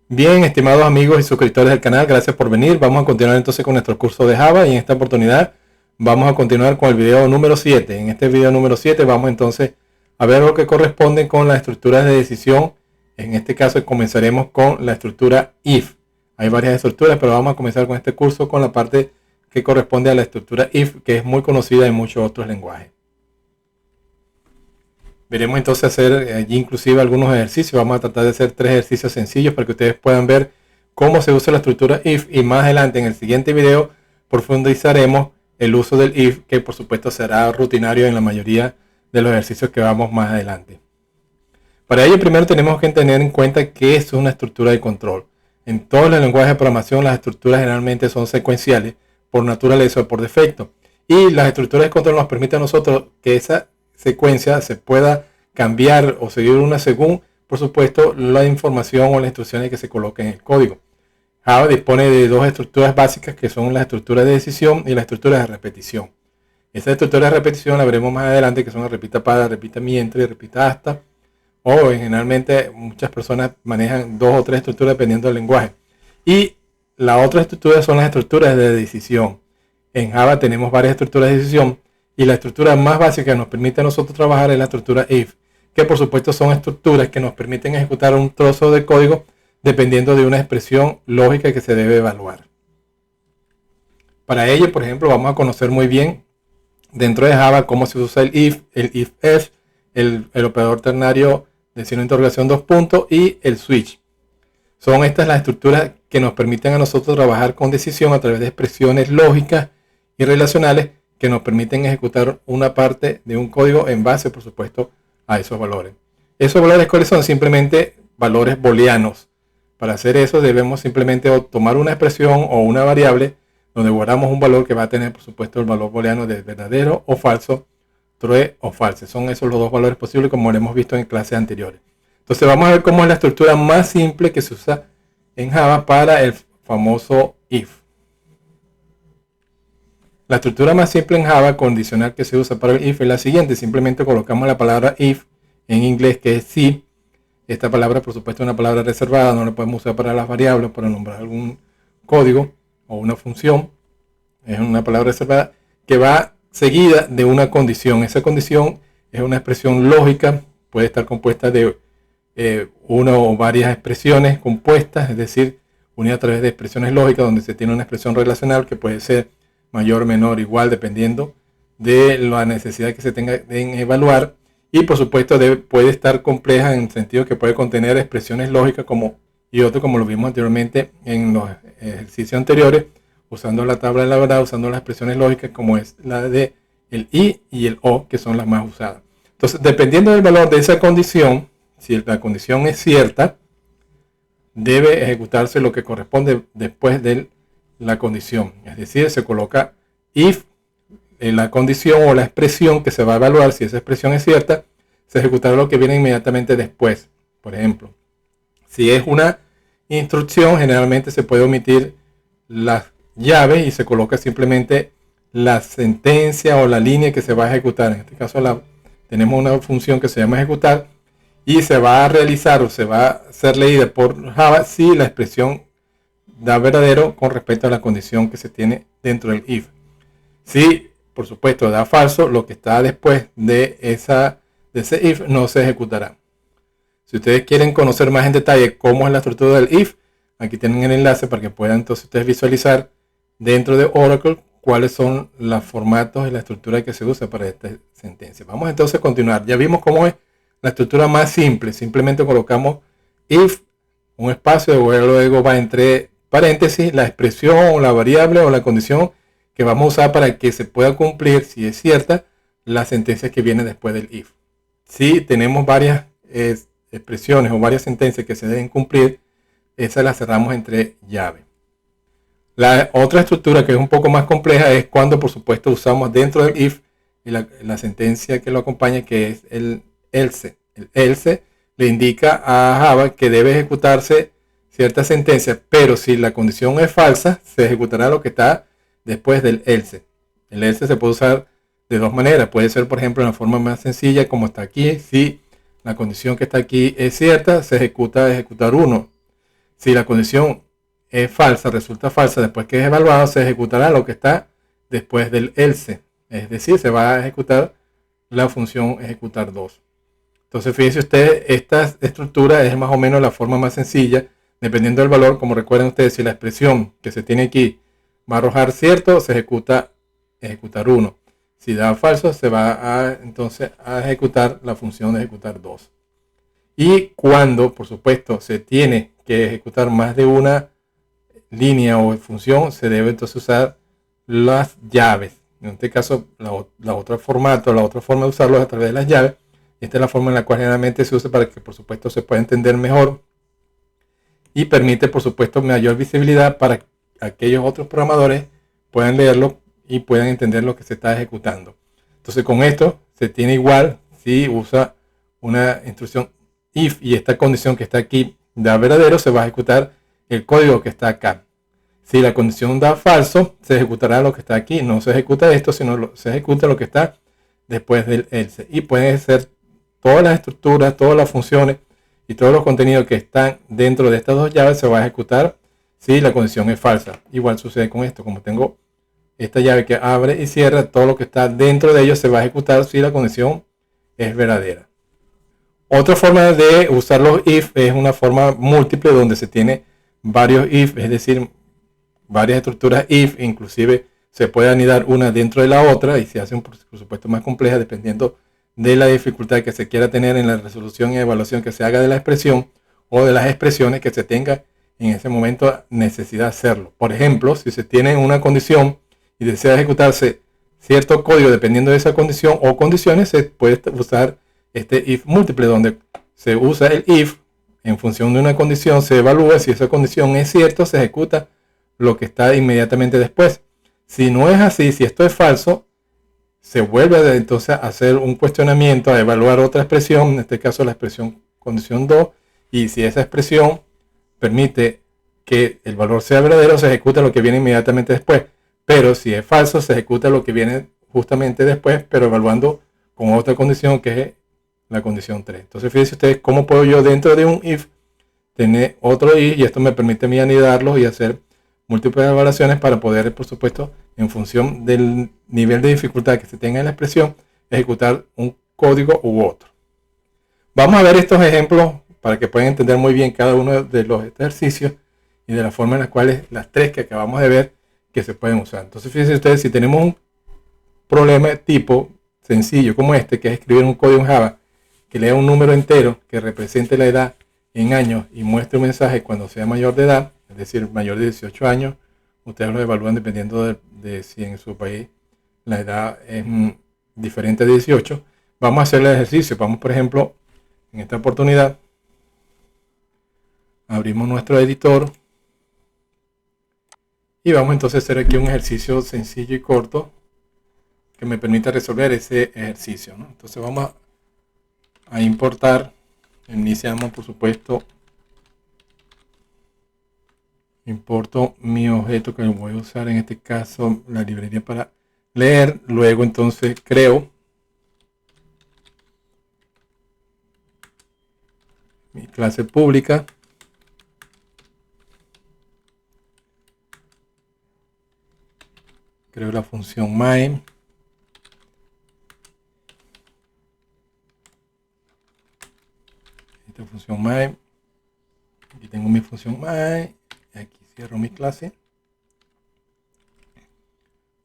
Bien, estimados amigos y suscriptores del canal, gracias por venir. Vamos a continuar entonces con nuestro curso de Java y en esta oportunidad vamos a continuar con el video número 7. En este video número 7 vamos entonces a ver lo que corresponde con las estructuras de decisión. En este caso comenzaremos con la estructura if. Hay varias estructuras, pero vamos a comenzar con este curso con la parte que corresponde a la estructura if, que es muy conocida en muchos otros lenguajes. Veremos entonces hacer allí inclusive algunos ejercicios. Vamos a tratar de hacer 3 ejercicios sencillos para que ustedes puedan ver cómo se usa la estructura if, y más adelante en el siguiente video profundizaremos el uso del if, que por supuesto será rutinario en la mayoría de los ejercicios que vamos más adelante. Para ello primero tenemos que tener en cuenta qué es una estructura de control. En todos los lenguajes de programación las estructuras generalmente son secuenciales por naturaleza o por defecto, y las estructuras de control nos permiten a nosotros que esa secuencia se pueda cambiar o seguir una según, por supuesto, la información o las instrucciones que se coloquen en el código. Java dispone de 2 estructuras básicas, que son la estructura de decisión y la estructura de repetición. Esa estructura de repetición la veremos más adelante, que son la repita para, repita mientras, repita hasta, o generalmente muchas personas manejan 2 o 3 estructuras dependiendo del lenguaje. Y la otra estructura son las estructuras de decisión. En Java tenemos varias estructuras de decisión, y la estructura más básica que nos permite a nosotros trabajar es la estructura if, que por supuesto son estructuras que nos permiten ejecutar un trozo de código dependiendo de una expresión lógica que se debe evaluar. Para ello, por ejemplo, vamos a conocer muy bien dentro de Java cómo se usa el if-else, el operador ternario de signo de interrogación 2 puntos y el switch. Son estas las estructuras que nos permiten a nosotros trabajar con decisión a través de expresiones lógicas y relacionales que nos permiten ejecutar una parte de un código en base, por supuesto, a esos valores. ¿Esos valores cuáles son? Simplemente valores booleanos. Para hacer eso debemos simplemente tomar una expresión o una variable donde guardamos un valor que va a tener, por supuesto, el valor booleano de verdadero o falso, true o false. Son esos los 2 valores posibles, como lo hemos visto en clases anteriores. Entonces vamos a ver cómo es la estructura más simple que se usa en Java para el famoso if. La estructura más simple en Java condicional que se usa para el if es la siguiente. Simplemente colocamos la palabra if en inglés, que es si. Esta palabra, por supuesto, es una palabra reservada. No la podemos usar para las variables, para nombrar algún código o una función. Es una palabra reservada que va seguida de una condición. Esa condición es una expresión lógica. Puede estar compuesta de una o varias expresiones compuestas, es decir, unida a través de expresiones lógicas, donde se tiene una expresión relacional que puede ser mayor, menor, igual, dependiendo de la necesidad que se tenga en evaluar. Y por supuesto puede estar compleja en el sentido que puede contener expresiones lógicas y otro, como lo vimos anteriormente en los ejercicios anteriores, usando la tabla de la verdad, usando las expresiones lógicas como es la de el i y el o, que son las más usadas. Entonces, dependiendo del valor de esa condición, si la condición es cierta, debe ejecutarse lo que corresponde después de la condición. Es decir, se coloca if en la condición o la expresión que se va a evaluar. Si esa expresión es cierta, se ejecutará lo que viene inmediatamente después. Por ejemplo, si es una instrucción, generalmente se puede omitir las llaves y se coloca simplemente la sentencia o la línea que se va a ejecutar. En este caso tenemos una función que se llama ejecutar, y se va a realizar o se va a ser leída por Java si la expresión da verdadero con respecto a la condición que se tiene dentro del if. Si por supuesto da falso, lo que está después de ese if no se ejecutará. Si ustedes quieren conocer más en detalle cómo es la estructura del if, aquí tienen el enlace para que puedan entonces ustedes visualizar dentro de Oracle cuáles son los formatos y la estructura que se usa para esta sentencia. Vamos entonces a continuar. Ya vimos cómo es la estructura más simple. Simplemente colocamos if, un espacio, luego va entre paréntesis la expresión o la variable o la condición que vamos a usar para que se pueda cumplir, si es cierta, la sentencia que viene después del if. Si tenemos varias expresiones o varias sentencias que se deben cumplir, esas las cerramos entre llave. La otra estructura, que es un poco más compleja, es cuando por supuesto usamos dentro del if la sentencia que lo acompaña, que es el else. El else le indica a Java que debe ejecutarse cierta sentencia, pero si la condición es falsa, se ejecutará lo que está después del else. El else se puede usar de 2 maneras. Puede ser, por ejemplo, en la forma más sencilla, como está aquí. Si la condición que está aquí es cierta, se ejecuta ejecutar 1. Si la condición es falsa, resulta falsa, después que es evaluado, se ejecutará lo que está después del else. Es decir, se va a ejecutar la función ejecutar 2. Entonces, fíjense ustedes, esta estructura es más o menos la forma más sencilla, dependiendo del valor. Como recuerden ustedes, si la expresión que se tiene aquí va a arrojar cierto, se ejecuta ejecutar 1. Si da falso, se va entonces a ejecutar la función de ejecutar 2. Y cuando, por supuesto, se tiene que ejecutar más de una línea o función, se debe entonces usar las llaves. En este caso, la otra forma de usarlo es a través de las llaves. Esta es la forma en la cual generalmente se usa para que, por supuesto, se pueda entender mejor y permite, por supuesto, mayor visibilidad para que aquellos otros programadores puedan leerlo y puedan entender lo que se está ejecutando. Entonces, con esto se tiene igual si usa una instrucción if y esta condición que está aquí da verdadero, se va a ejecutar el código que está acá. Si la condición da falso, se ejecutará lo que está aquí. No se ejecuta esto, sino se ejecuta lo que está después del else. Y pueden ser todas las estructuras, todas las funciones y todos los contenidos que están dentro de estas dos llaves se va a ejecutar si la condición es falsa. Igual sucede con esto. Como tengo esta llave que abre y cierra, todo lo que está dentro de ellos se va a ejecutar si la condición es verdadera. Otra forma de usar los if es una forma múltiple donde se tiene varios if, es decir, varias estructuras if, inclusive se puede anidar una dentro de la otra y se hacen por supuesto más complejas dependiendo de la dificultad que se quiera tener en la resolución y evaluación que se haga de la expresión o de las expresiones que se tenga en ese momento necesidad de hacerlo. Por ejemplo, si se tiene una condición y desea ejecutarse cierto código dependiendo de esa condición o condiciones, se puede usar este if múltiple donde se usa el if en función de una condición, se evalúa si esa condición es cierta, se ejecuta lo que está inmediatamente después. Si no es así, si esto es falso, se vuelve entonces a hacer un cuestionamiento, a evaluar otra expresión, en este caso la expresión condición 2, y si esa expresión permite que el valor sea verdadero, se ejecuta lo que viene inmediatamente después. Pero si es falso, se ejecuta lo que viene justamente después, pero evaluando con otra condición que es la condición 3. Entonces fíjense ustedes cómo puedo yo dentro de un if tener otro if y esto me permite a mí anidarlos y hacer múltiples evaluaciones para poder, por supuesto, en función del nivel de dificultad que se tenga en la expresión, ejecutar un código u otro. Vamos a ver estos ejemplos para que puedan entender muy bien cada uno de los ejercicios y de la forma en la cual las tres que acabamos de ver que se pueden usar. Entonces fíjense ustedes, si tenemos un problema de tipo sencillo como este, que es escribir un código en Java que lea un número entero que represente la edad en años y muestre un mensaje cuando sea mayor de edad, es decir, mayor de 18 años, ustedes lo evalúan dependiendo de si en su país la edad es diferente de 18. Vamos a hacer el ejercicio. Vamos, por ejemplo, en esta oportunidad, abrimos nuestro editor y vamos entonces a hacer aquí un ejercicio sencillo y corto que me permita resolver ese ejercicio, ¿no? Entonces vamos a importar, iniciamos por supuesto, importo mi objeto que voy a usar en este caso la librería para leer, luego entonces creo mi clase pública, creo la función main, esta función main, aquí tengo mi función main, aquí cierro mi clase.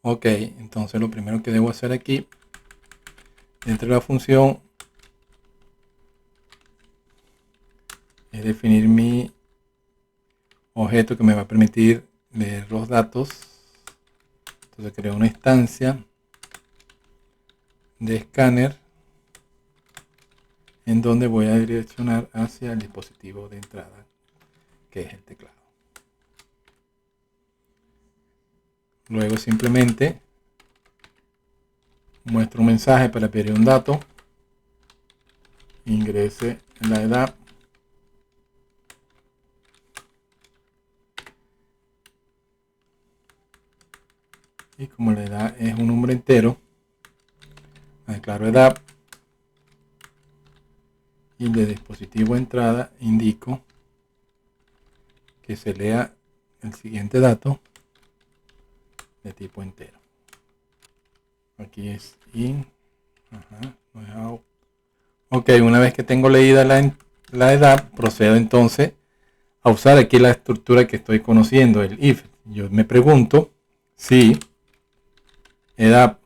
Ok, entonces lo primero que debo hacer aquí dentro de la función es definir mi objeto que me va a permitir leer los datos. Entonces creo una instancia de escáner en donde voy a direccionar hacia el dispositivo de entrada, que es el teclado. Luego simplemente muestro un mensaje para pedir un dato, ingrese la edad, y como la edad es un número entero, declaro edad y de dispositivo de entrada indico que se lea el siguiente dato de tipo entero. Aquí es in. Ajá, no es out. Ok, una vez que tengo leída la edad, procedo entonces a usar aquí la estructura que estoy conociendo, el if. Yo me pregunto si edad,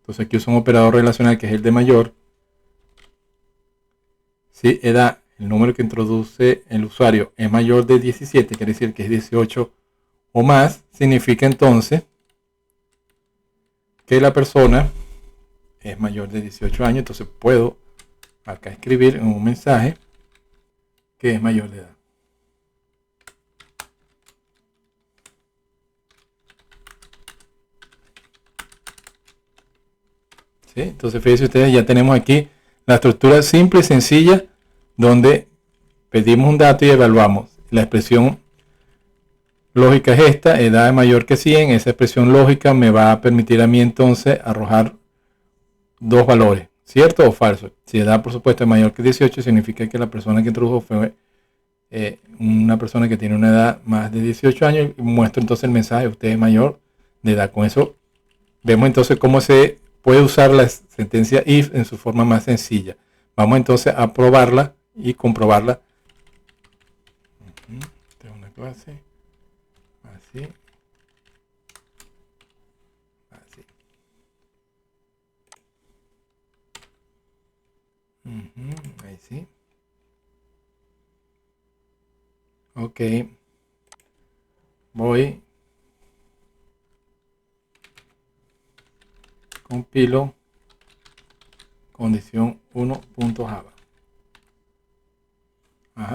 entonces aquí uso un operador relacional que es el de mayor. Si edad, el número que introduce el usuario, es mayor de 17, quiere decir que es 18 o más, significa entonces que la persona es mayor de 18 años. Entonces puedo acá escribir en un mensaje que es mayor de edad. ¿Sí? Entonces fíjense ustedes, ya tenemos aquí la estructura simple y sencilla donde pedimos un dato y evaluamos. La expresión lógica es esta: edad es mayor que 100. Esa expresión lógica me va a permitir a mí entonces arrojar dos valores, cierto o falso. Si edad por supuesto es mayor que 18, significa que la persona que introdujo fue una persona que tiene una edad más de 18 años, y muestro entonces el mensaje: usted es mayor de edad. Con eso vemos entonces cómo se puede usar la sentencia if en su forma más sencilla. Vamos entonces a probarla y comprobarla. Tengo una clase así, así. Ahí sí. Ok, voy, compilo condición 1.java.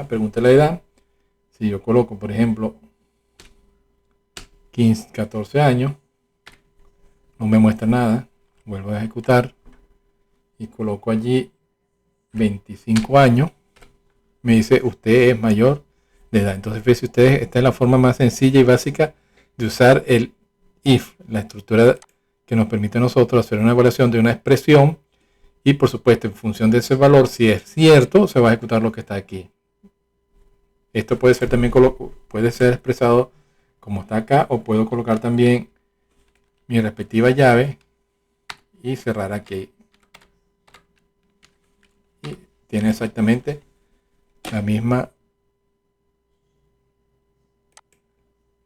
Pregunta la edad. Si yo coloco, por ejemplo, 15, 14 años, no me muestra nada. Vuelvo a ejecutar y coloco allí 25 años. Me dice: usted es mayor de edad. Entonces, fíjense ustedes, esta es la forma más sencilla y básica de usar el if, la estructura que nos permite a nosotros hacer una evaluación de una expresión, y por supuesto en función de ese valor, si es cierto, se va a ejecutar lo que está aquí. Esto puede ser también puede ser expresado como está acá, o puedo colocar también mi respectiva llave y cerrar aquí, y tiene exactamente la misma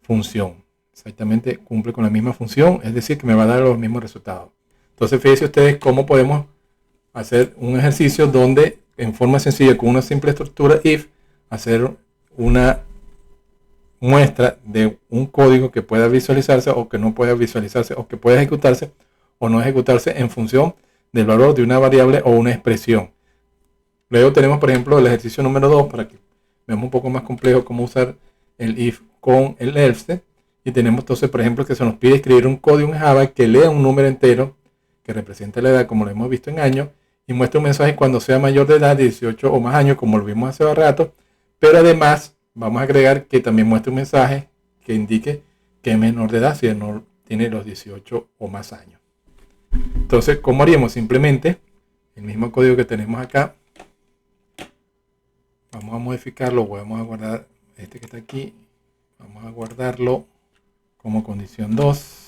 función. Exactamente cumple con la misma función, es decir, que me va a dar los mismos resultados. Entonces fíjense ustedes cómo podemos hacer un ejercicio donde en forma sencilla, con una simple estructura if, hacer una muestra de un código que pueda visualizarse o que no pueda visualizarse, o que pueda ejecutarse o no ejecutarse en función del valor de una variable o una expresión. Luego tenemos, por ejemplo, el ejercicio número 2, para que veamos un poco más complejo cómo usar el if con el else. Y tenemos entonces, por ejemplo, que se nos pide escribir un código en Java que lea un número entero que representa la edad, como lo hemos visto en años, y muestra un mensaje cuando sea mayor de edad, 18 o más años, como lo vimos hace rato. Pero además vamos a agregar que también muestre un mensaje que indique que es menor de edad, si no tiene los 18 o más años. Entonces, ¿cómo haríamos? Simplemente el mismo código que tenemos acá, vamos a modificarlo, vamos a guardar este que está aquí, vamos a guardarlo como condición 2.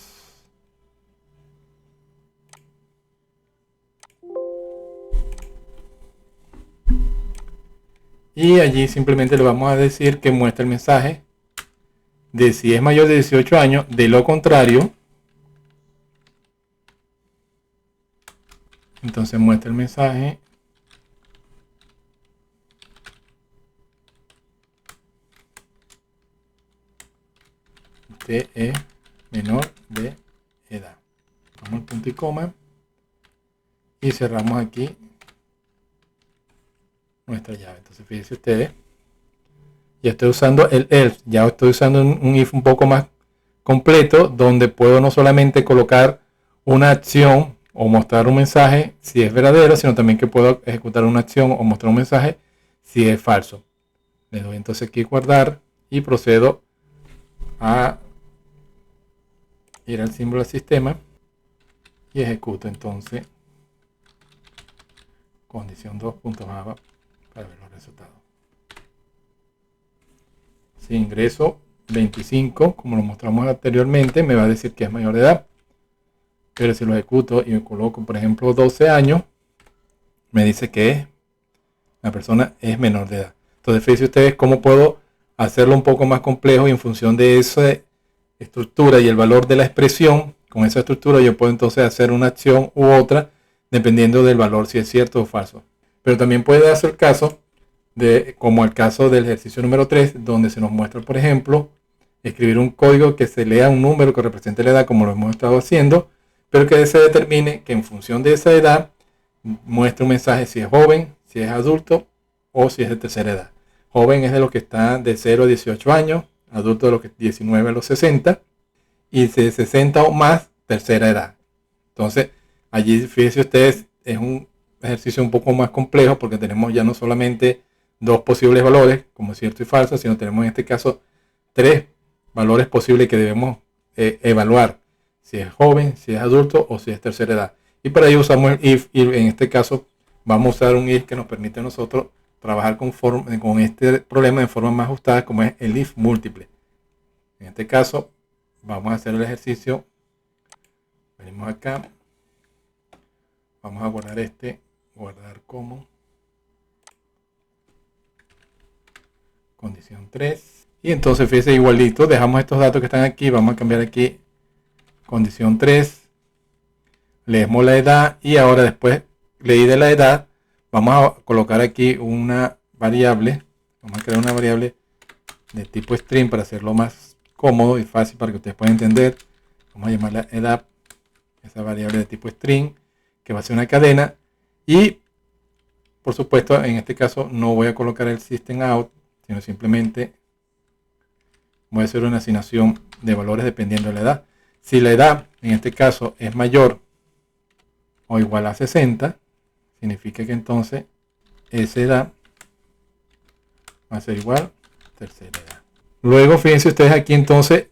Y allí simplemente le vamos a decir que muestre el mensaje de si es mayor de 18 años. De lo contrario, entonces muestra el mensaje usted es menor de edad. Vamos al punto y coma y cerramos aquí nuestra llave. Entonces fíjense ustedes, ya estoy usando el else, ya estoy usando un if un poco más completo, donde puedo no solamente colocar una acción o mostrar un mensaje si es verdadero, sino también que puedo ejecutar una acción o mostrar un mensaje si es falso. Le doy entonces aquí guardar y procedo a ir al símbolo del sistema y ejecuto entonces condición 2.java para ver los resultados. Si ingreso 25, como lo mostramos anteriormente, me va a decir que es mayor de edad. Pero si lo ejecuto y me coloco, por ejemplo, 12 años, me dice que la persona es menor de edad. Entonces, fíjense ustedes cómo puedo hacerlo un poco más complejo y en función de esa estructura y el valor de la expresión, con esa estructura yo puedo entonces hacer una acción u otra dependiendo del valor, si es cierto o falso. Pero también puede darse el caso de, como el caso del ejercicio número 3, donde se nos muestra, por ejemplo, escribir un código que se lea un número que represente la edad, como lo hemos estado haciendo, pero que se determine que en función de esa edad muestra un mensaje si es joven, si es adulto o si es de tercera edad. Joven es de los que están de 0 a 18 años, adulto de los que 19 a los 60 y de 60 o más tercera edad. Entonces, allí fíjense ustedes, es un ejercicio un poco más complejo porque tenemos ya no solamente dos posibles valores, como cierto y falso, sino tenemos en este caso tres valores posibles que debemos evaluar. Si es joven, si es adulto o si es tercera edad. Y para ello usamos el if, y en este caso vamos a usar un if que nos permite a nosotros trabajar con este problema de forma más ajustada, como es el if múltiple. En este caso vamos a hacer el ejercicio. Venimos acá, vamos a guardar guardar como condición 3, y entonces fíjense igualito, dejamos estos datos que están aquí, vamos a cambiar aquí condición 3, leemos la edad y ahora después leí de la edad, vamos a colocar aquí una variable, vamos a crear una variable de tipo string para hacerlo más cómodo y fácil para que ustedes puedan entender. Vamos a llamarla edad, esa variable de tipo string que va a ser una cadena, y por supuesto en este caso no voy a colocar el system out, sino simplemente voy a hacer una asignación de valores dependiendo de la edad. Si la edad en este caso es mayor o igual a 60, significa que entonces esa edad va a ser igual a tercera edad. Luego fíjense ustedes aquí entonces,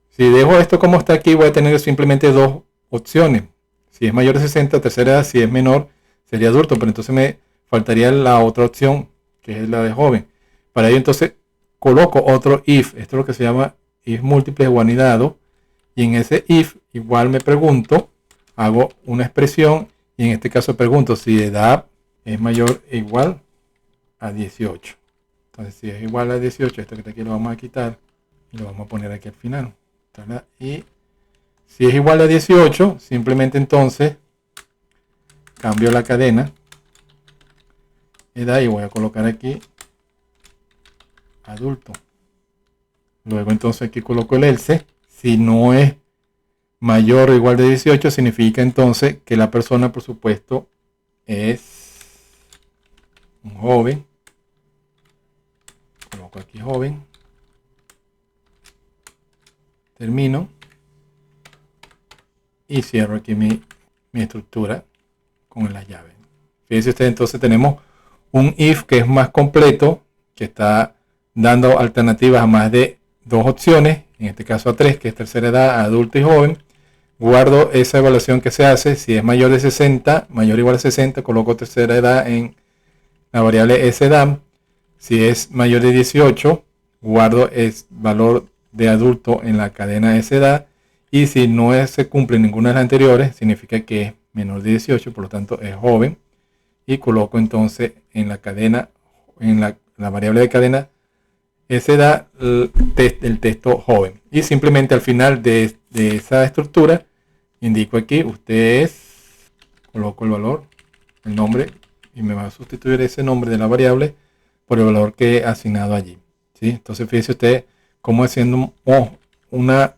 si dejo esto como está aquí, voy a tener simplemente dos opciones. Si es mayor de 60, tercera edad; si es menor, sería adulto, pero entonces me faltaría la otra opción, que es la de joven. Para ello entonces coloco otro if, esto es lo que se llama if múltiple o anidado, y en ese if igual me pregunto, hago una expresión, y en este caso pregunto si edad es mayor o igual a 18. Entonces si es igual a 18, esto que está aquí lo vamos a quitar y lo vamos a poner aquí al final. Y si es igual a 18, simplemente entonces cambio la cadena edad y voy a colocar aquí adulto. Luego entonces aquí coloco el else. Si no es mayor o igual de 18, significa entonces que la persona, por supuesto, es un joven. Coloco aquí joven. Termino. Y cierro aquí mi estructura con las llaves. Fíjense ustedes, entonces tenemos un if que es más completo, que está dando alternativas a más de dos opciones, en este caso a 3, que es tercera edad, adulto y joven. Guardo esa evaluación que se hace. Si es mayor de 60, mayor o igual a 60, coloco tercera edad en la variable sedam. Si es mayor de 18, guardo el valor de adulto en la cadena sedad. Y si no se cumple ninguna de las anteriores, significa que es menor de 18, por lo tanto es joven. Y coloco entonces en la cadena, en la variable de cadena sedad, el texto joven. Y simplemente al final de esa estructura indico aquí, coloco el valor, el nombre, y me va a sustituir ese nombre de la variable por el valor que he asignado allí. ¿Sí? Entonces fíjense ustedes cómo haciendo una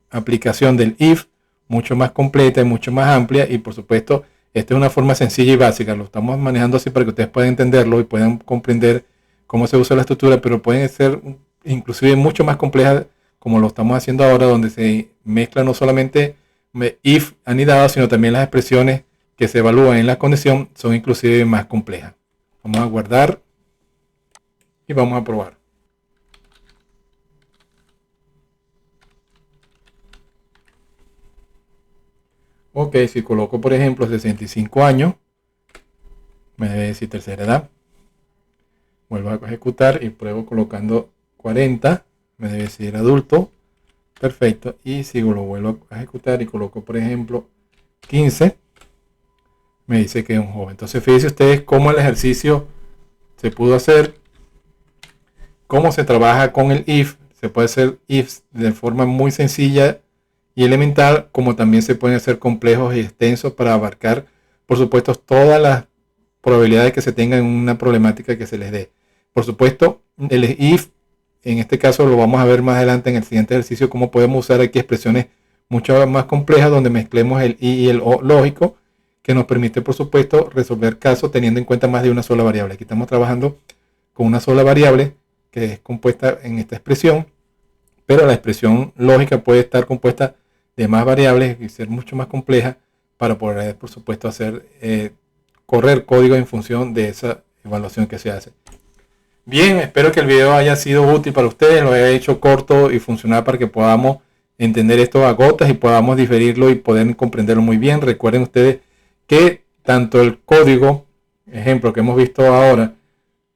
aplicación del if mucho más completa y mucho más amplia, y por supuesto esta es una forma sencilla y básica, lo estamos manejando así para que ustedes puedan entenderlo y puedan comprender cómo se usa la estructura, pero pueden ser inclusive mucho más complejas como lo estamos haciendo ahora, donde se mezcla no solamente if anidado, sino también las expresiones que se evalúan en la condición son inclusive más complejas. Vamos a guardar y vamos a probar. Ok, si coloco por ejemplo 65 años, me debe decir tercera edad. Vuelvo a ejecutar y pruebo colocando 40, me debe decir adulto, perfecto, y si lo vuelvo a ejecutar y coloco por ejemplo 15, me dice que es un joven. Entonces fíjense ustedes cómo el ejercicio se pudo hacer, cómo se trabaja con el if. Se puede hacer ifs de forma muy sencilla y elemental, como también se pueden hacer complejos y extensos para abarcar, por supuesto, todas las probabilidades que se tengan en una problemática que se les dé. Por supuesto, el if, en este caso lo vamos a ver más adelante en el siguiente ejercicio, cómo podemos usar aquí expresiones mucho más complejas donde mezclemos el y el o lógico, que nos permite, por supuesto, resolver casos teniendo en cuenta más de una sola variable. Aquí estamos trabajando con una sola variable que es compuesta en esta expresión, pero la expresión lógica puede estar compuesta de más variables y ser mucho más compleja para poder, por supuesto, hacer correr código en función de esa evaluación que se hace. Bien, espero que el video haya sido útil para ustedes, lo haya hecho corto y funcional para que podamos entender esto a gotas y podamos diferirlo y poder comprenderlo muy bien. Recuerden ustedes que tanto el código, ejemplo que hemos visto ahora,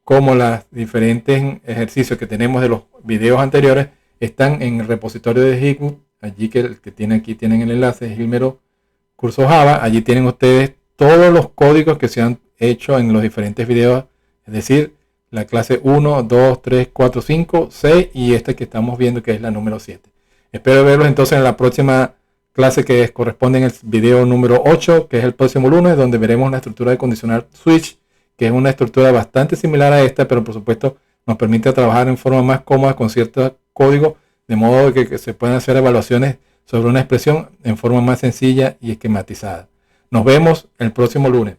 como los diferentes ejercicios que tenemos de los videos anteriores están en el repositorio de Gitbook. Allí aquí tienen el enlace, Gilmero Curso Java. Allí tienen ustedes todos los códigos que se han hecho en los diferentes videos, es decir, la clase 1, 2, 3, 4, 5, 6 y esta que estamos viendo que es la número 7. Espero verlos entonces en la próxima clase que corresponde en el video número 8, que es el próximo lunes, donde veremos una estructura de condicional switch, que es una estructura bastante similar a esta, pero por supuesto nos permite trabajar en forma más cómoda con cierto código, de modo que se puedan hacer evaluaciones sobre una expresión en forma más sencilla y esquematizada. Nos vemos el próximo lunes.